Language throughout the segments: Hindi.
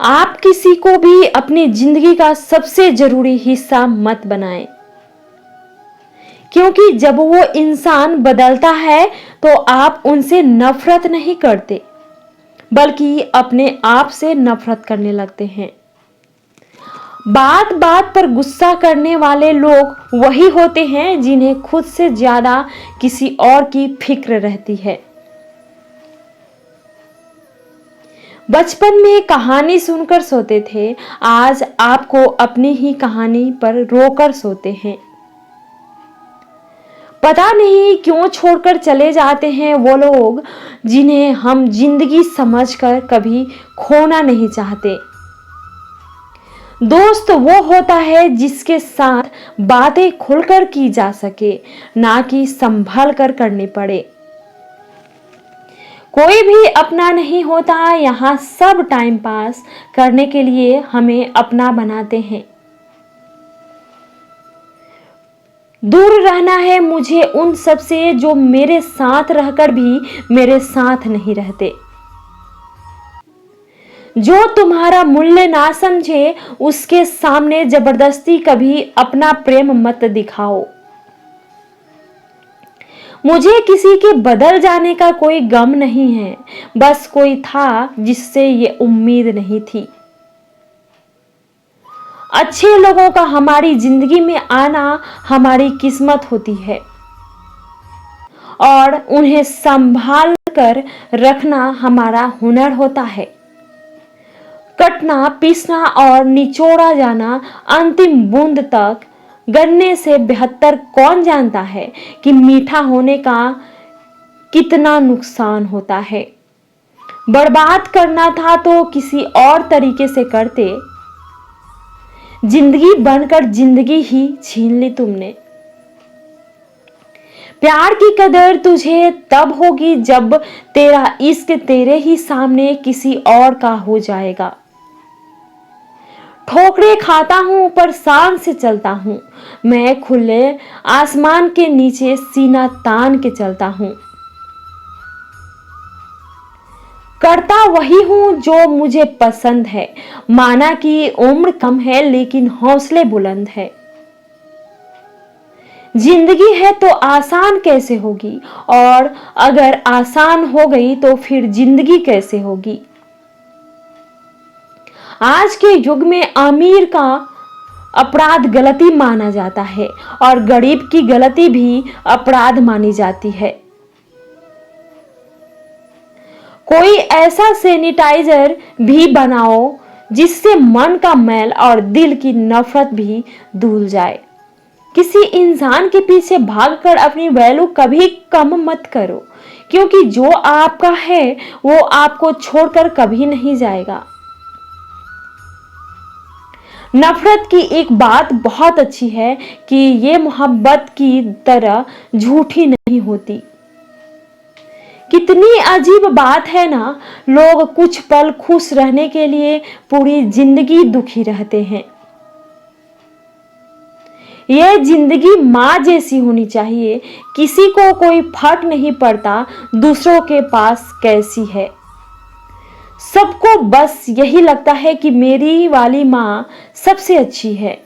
आप किसी को भी अपनी जिंदगी का सबसे जरूरी हिस्सा मत बनाएं, क्योंकि जब वो इंसान बदलता है तो आप उनसे नफरत नहीं करते, बल्कि अपने आप से नफरत करने लगते हैं। बात बात पर गुस्सा करने वाले लोग वही होते हैं जिन्हें खुद से ज्यादा किसी और की फिक्र रहती है। बचपन में कहानी सुनकर सोते थे, आज आपको अपनी ही कहानी पर रोकर सोते हैं। पता नहीं क्यों छोड़कर चले जाते हैं वो लोग जिन्हें हम जिंदगी समझकर कभी खोना नहीं चाहते। दोस्त वो होता है जिसके साथ बातें खुलकर की जा सके, ना कि संभल कर करनी पड़े। कोई भी अपना नहीं होता, यहाँ सब टाइम पास करने के लिए हमें अपना बनाते हैं। दूर रहना है मुझे उन सब से जो मेरे साथ रहकर भी मेरे साथ नहीं रहते। जो तुम्हारा मूल्य ना समझे उसके सामने जबरदस्ती कभी अपना प्रेम मत दिखाओ। मुझे किसी के बदल जाने का कोई गम नहीं है, बस कोई था जिससे ये उम्मीद नहीं थी। अच्छे लोगों का हमारी जिंदगी में आना हमारी किस्मत होती है और उन्हें संभाल कर रखना हमारा हुनर होता है। कटना, पीसना और निचोड़ा जाना अंतिम बूंद तक गन्ने से बेहतर कौन जानता है कि मीठा होने का कितना नुकसान होता है। बर्बाद करना था तो किसी और तरीके से करते, जिंदगी बनकर जिंदगी ही छीन ली तुमने। प्यार की कदर तुझे तब होगी जब तेरा इश्क तेरे ही सामने किसी और का हो जाएगा। ठोकरे खाता हूं पर शान से चलता हूं, मैं खुले आसमान के नीचे सीना तान के चलता हूं। करता वही हूं जो मुझे पसंद है, माना कि उम्र कम है लेकिन हौसले बुलंद है। जिंदगी है तो आसान कैसे होगी, और अगर आसान हो गई तो फिर जिंदगी कैसे होगी। आज के युग में अमीर का अपराध गलती माना जाता है और गरीब की गलती भी अपराध मानी जाती है। कोई ऐसा सैनिटाइजर भी बनाओ जिससे मन का मैल और दिल की नफरत भी धुल जाए। किसी इंसान के पीछे भागकर अपनी वैल्यू कभी कम मत करो, क्योंकि जो आपका है वो आपको छोड़कर कभी नहीं जाएगा। नफरत की एक बात बहुत अच्छी है कि ये मोहब्बत की तरह झूठी नहीं होती। कितनी अजीब बात है ना, लोग कुछ पल खुश रहने के लिए पूरी जिंदगी दुखी रहते हैं। यह जिंदगी माँ जैसी होनी चाहिए, किसी को कोई फर्क नहीं पड़ता दूसरों के पास कैसी है। सबको बस यही लगता है कि मेरी वाली माँ सबसे अच्छी है।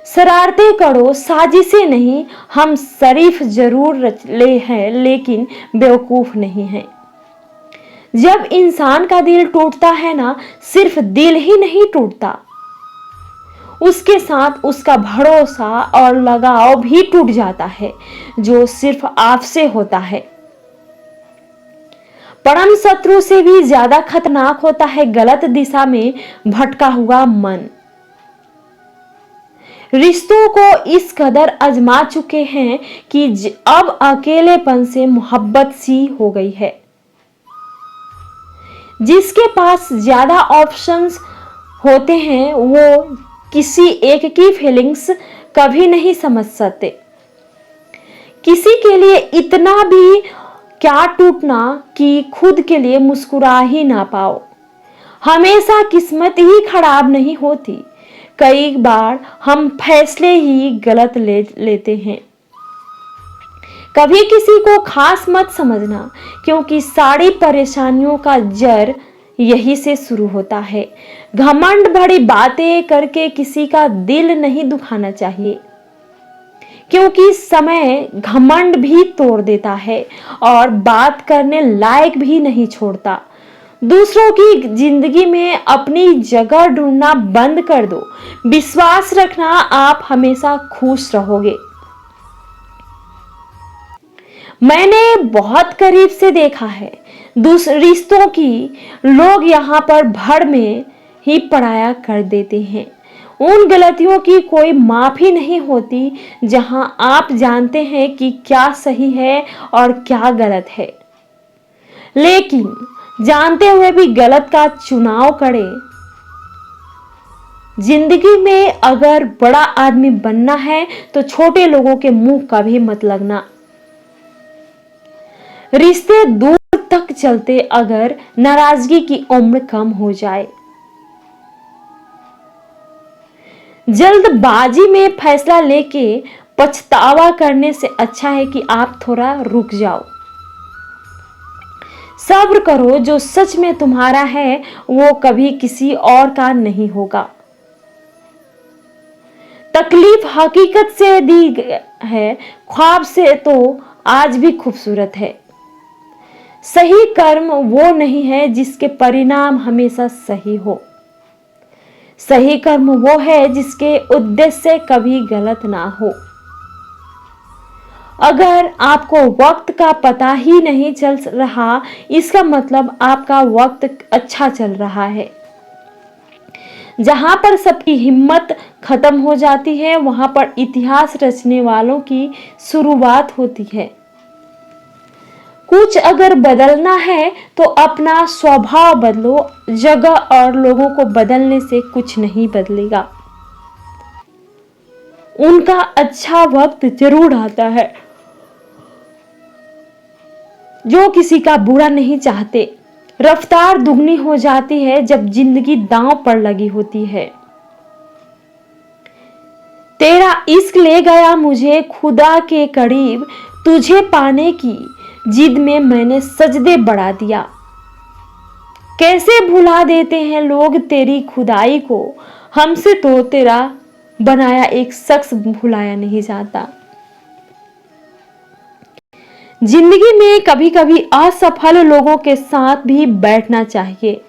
शरारतें करो, साजिशें नहीं, हम शरीफ जरूर रचले हैं लेकिन बेवकूफ नहीं हैं। जब इंसान का दिल टूटता है ना, सिर्फ दिल ही नहीं टूटता, उसके साथ उसका भरोसा और लगाव भी टूट जाता है, जो सिर्फ आपसे होता है। परम शत्रु से भी ज्यादा खतरनाक होता है गलत दिशा में भटका हुआ मन। रिश्तों को इस कदर आजमा चुके हैं कि अब अकेलेपन से मोहब्बत सी हो गई है। जिसके पास ज्यादा ऑप्शंस होते हैं वो किसी एक की फीलिंग्स कभी नहीं समझ सकते। किसी के लिए इतना भी क्या टूटना कि खुद के लिए मुस्कुरा ही ना पाओ। हमेशा किस्मत ही खराब नहीं होती, कई बार हम फैसले ही गलत लेते हैं। कभी किसी को खास मत समझना, क्योंकि सारी परेशानियों का जड़ यही से शुरू होता है। घमंड भरी बातें करके किसी का दिल नहीं दुखाना चाहिए, क्योंकि समय घमंड भी तोड़ देता है और बात करने लायक भी नहीं छोड़ता। दूसरों की जिंदगी में अपनी जगह ढूंढना बंद कर दो। विश्वास रखना, आप हमेशा खुश रहोगे। मैंने बहुत करीब से देखा है दूसरे रिश्तों की, लोग यहाँ पर भर में ही पराया कर देते हैं। उन गलतियों की कोई माफी नहीं होती जहां आप जानते हैं कि क्या सही है और क्या गलत है, लेकिन जानते हुए भी गलत का चुनाव करें। जिंदगी में अगर बड़ा आदमी बनना है तो छोटे लोगों के मुंह कभी मत लगना। रिश्ते दूर तक चलते अगर नाराजगी की उम्र कम हो जाए। जल्दबाजी में फैसला लेके पछतावा करने से अच्छा है कि आप थोड़ा रुक जाओ। सब्र करो, जो सच में तुम्हारा है वो कभी किसी और का नहीं होगा। तकलीफ हकीकत से दी है, ख्वाब से तो आज भी खूबसूरत है। सही कर्म वो नहीं है जिसके परिणाम हमेशा सही हो। सही कर्म वो है जिसके उद्देश्य कभी गलत ना हो। अगर आपको वक्त का पता ही नहीं चल रहा, इसका मतलब आपका वक्त अच्छा चल रहा है। जहां पर सबकी हिम्मत खत्म हो जाती है, वहां पर इतिहास रचने वालों की शुरुआत होती है। कुछ अगर बदलना है तो अपना स्वभाव बदलो। जगह और लोगों को बदलने से कुछ नहीं बदलेगा। उनका अच्छा वक्त जरूर आता है। जो किसी का बुरा नहीं चाहते। रफ्तार दुगनी हो जाती है जब जिंदगी दांव पर लगी होती है। तेरा इश्क ले गया मुझे खुदा के करीब, तुझे पाने की जिद में मैंने सजदे बढ़ा दिया। कैसे भुला देते हैं लोग तेरी खुदाई को, हमसे तो तेरा बनाया एक शख्स भुलाया नहीं जाता। जिंदगी में कभी कभी असफल लोगों के साथ भी बैठना चाहिए,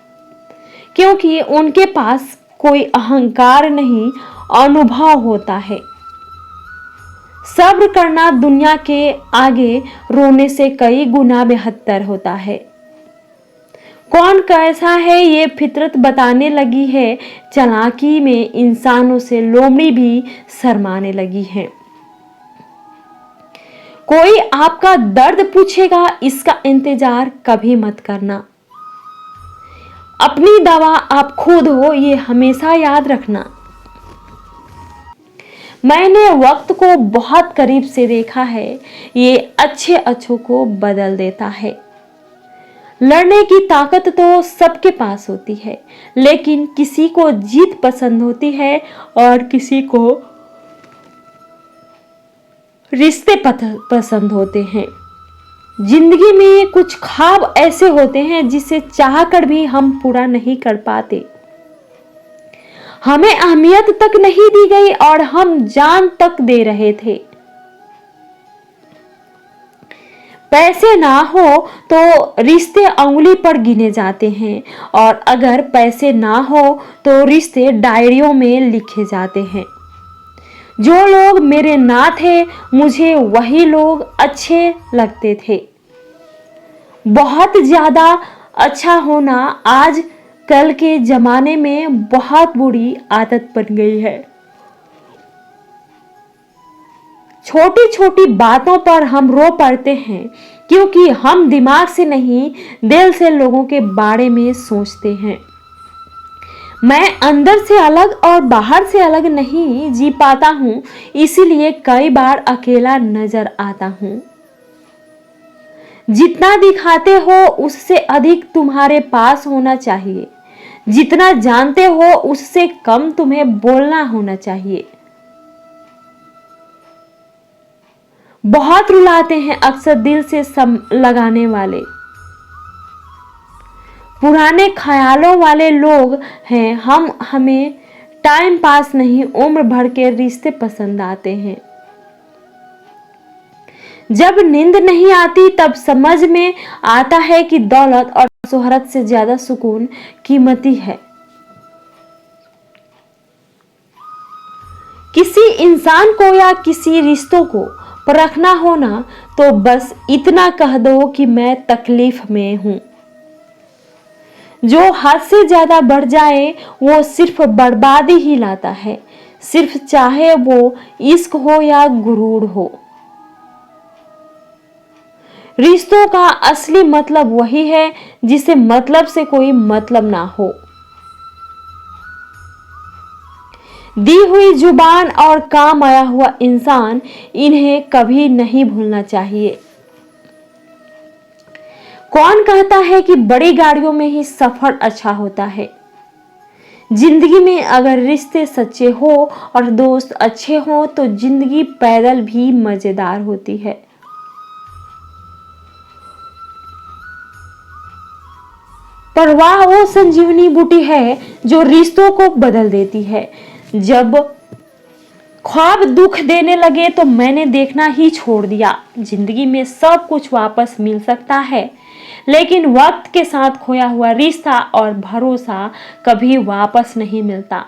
क्योंकि उनके पास कोई अहंकार नहीं, अनुभव होता है। सब्र करना दुनिया के आगे रोने से कई गुना बेहतर होता है। कौन कैसा है ये फितरत बताने लगी है, चालाकी में इंसानों से लोमड़ी भी शर्माने लगी है। कोई आपका दर्द पूछेगा, इसका इंतजार कभी मत करना। अपनी दवा आप खुद हो, ये हमेशा याद रखना। मैंने वक्त को बहुत करीब से देखा है, ये अच्छे अच्छों को बदल देता है। लड़ने की ताकत तो सबके पास होती है, लेकिन किसी को जीत पसंद होती है और किसी को रिश्ते पसंद होते हैं। जिंदगी में कुछ ख्वाब ऐसे होते हैं जिसे चाहकर भी हम पूरा नहीं कर पाते। हमें अहमियत तक नहीं दी गई और हम जान तक दे रहे थे। पैसे ना हो तो रिश्ते उंगली पर गिने जाते हैं, और अगर पैसे ना हो तो रिश्ते डायरियों में लिखे जाते हैं। जो लोग मेरे ना थे, मुझे वही लोग अच्छे लगते थे। बहुत ज्यादा अच्छा होना आज कल के जमाने में बहुत बुरी आदत बन गई है। छोटी छोटी बातों पर हम रो पड़ते हैं, क्योंकि हम दिमाग से नहीं दिल से लोगों के बारे में सोचते हैं। मैं अंदर से अलग और बाहर से अलग नहीं जी पाता हूँ, इसीलिए कई बार अकेला नजर आता हूँ। जितना दिखाते हो उससे अधिक तुम्हारे पास होना चाहिए। जितना जानते हो उससे कम तुम्हें बोलना होना चाहिए। बहुत रुलाते हैं अक्सर दिल से लगाने वाले। पुराने ख्यालों वाले लोग हैं हम। हमें टाइम पास नहीं, उम्र भर के रिश्ते पसंद आते हैं। जब नींद नहीं आती तब समझ में आता है कि दौलत और शोहरत से ज्यादा सुकून कीमती है। किसी इंसान को या किसी रिश्तों को परखना हो ना, तो बस इतना कह दो कि मैं तकलीफ में हूं। जो हद से ज्यादा बढ़ जाए वो सिर्फ बर्बादी ही लाता है, सिर्फ चाहे वो इश्क हो या गुरूर हो। रिश्तों का असली मतलब वही है जिसे मतलब से कोई मतलब ना हो। दी हुई जुबान और काम आया हुआ इंसान, इन्हें कभी नहीं भूलना चाहिए। कौन कहता है कि बड़ी गाड़ियों में ही सफर अच्छा होता है? जिंदगी में अगर रिश्ते सच्चे हो और दोस्त अच्छे हो तो जिंदगी पैदल भी मजेदार होती है। परवाह वो संजीवनी बूटी है जो रिश्तों को बदल देती है। जब ख्वाब दुख देने लगे तो मैंने देखना ही छोड़ दिया। जिंदगी में सब कुछ वापस मिल सकता है, लेकिन वक्त के साथ खोया हुआ रिश्ता और भरोसा कभी वापस नहीं मिलता।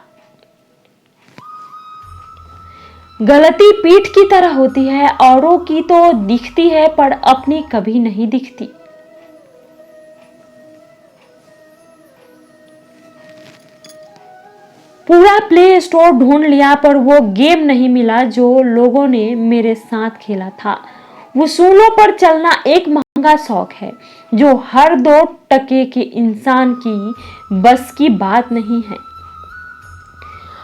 गलती पीठ की तरह होती है, औरों की तो दिखती है पर अपनी कभी नहीं दिखती। पूरा प्ले स्टोर ढूंढ लिया पर वो गेम नहीं मिला जो लोगों ने मेरे साथ खेला था। वसूलों पर चलना एक महंगा शौक है जो हर 2 टके के इंसान की बस की बात नहीं है।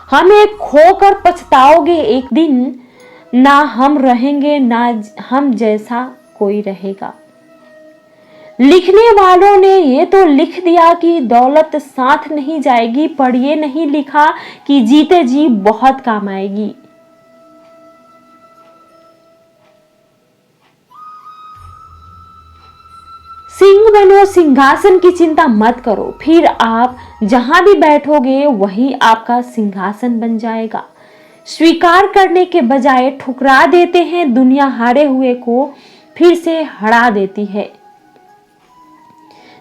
हमें खोकर पछताओगे एक दिन, ना हम रहेंगे ना हम जैसा कोई रहेगा। लिखने वालों ने ये तो लिख दिया कि दौलत साथ नहीं जाएगी, पर ये नहीं लिखा कि जीते जी बहुत काम आएगी। सिंह बनो, सिंहासन की चिंता मत करो, फिर आप जहां भी बैठोगे वही आपका सिंहासन बन जाएगा। स्वीकार करने के बजाय ठुकरा देते हैं, दुनिया हारे हुए को फिर से हरा देती है।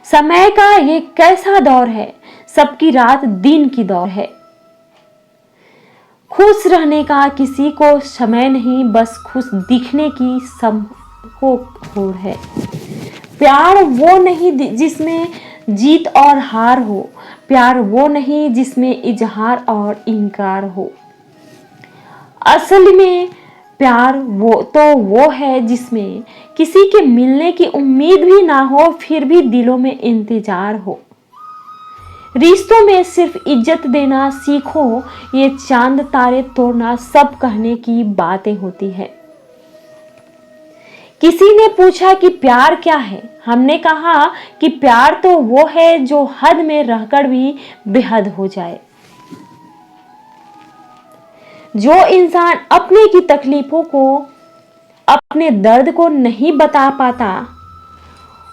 समय का ये कैसा दौर है, सबकी रात दिन की दौर है। खुश रहने का किसी को समय नहीं, बस खुश दिखने की सबको होड़ है। प्यार वो नहीं जिसमें जीत और हार हो, प्यार वो नहीं जिसमें इजहार और इनकार हो। असल में प्यार वो है जिसमें किसी के मिलने की उम्मीद भी ना हो, फिर भी दिलों में इंतजार हो। रिश्तों में सिर्फ इज्जत देना सीखो, ये चांद तारे तोड़ना सब कहने की बातें होती है। किसी ने पूछा कि प्यार क्या है, हमने कहा कि प्यार तो वो है जो हद में रहकर भी बेहद हो जाए। जो इंसान अपने की तकलीफों को, अपने दर्द को नहीं बता पाता,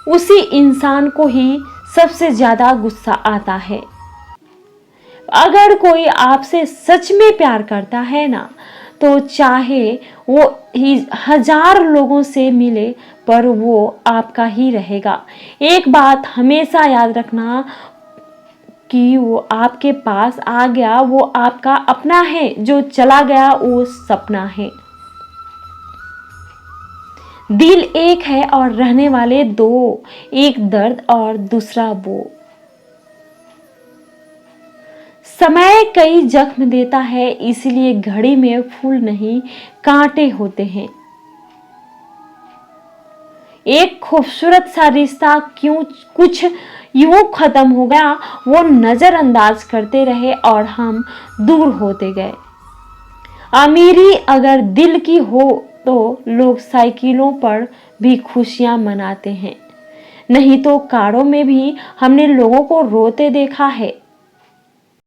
उसी इंसान को ही सबसे ज्यादा गुस्सा आता है। अगर कोई आपसे सच में प्यार करता है ना, तो चाहे वो 1000 लोगों से मिले पर वो आपका ही रहेगा। एक बात हमेशा याद रखना कि वो आपके पास आ गया वो आपका अपना है, जो चला गया वो सपना है। दिल एक है और रहने वाले 2, एक दर्द और दूसरा वो। समय कई जख्म देता है, इसलिए घड़ी में फूल नहीं कांटे होते हैं। एक खूबसूरत सा रिश्ता क्यों कुछ यूं खत्म हो गया, वो नजरअंदाज करते रहे और हम दूर होते गए। अमीरी अगर दिल की हो तो लोग साइकिलों पर भी खुशियां मनाते हैं, नहीं तो कारों में भी हमने लोगों को रोते देखा है।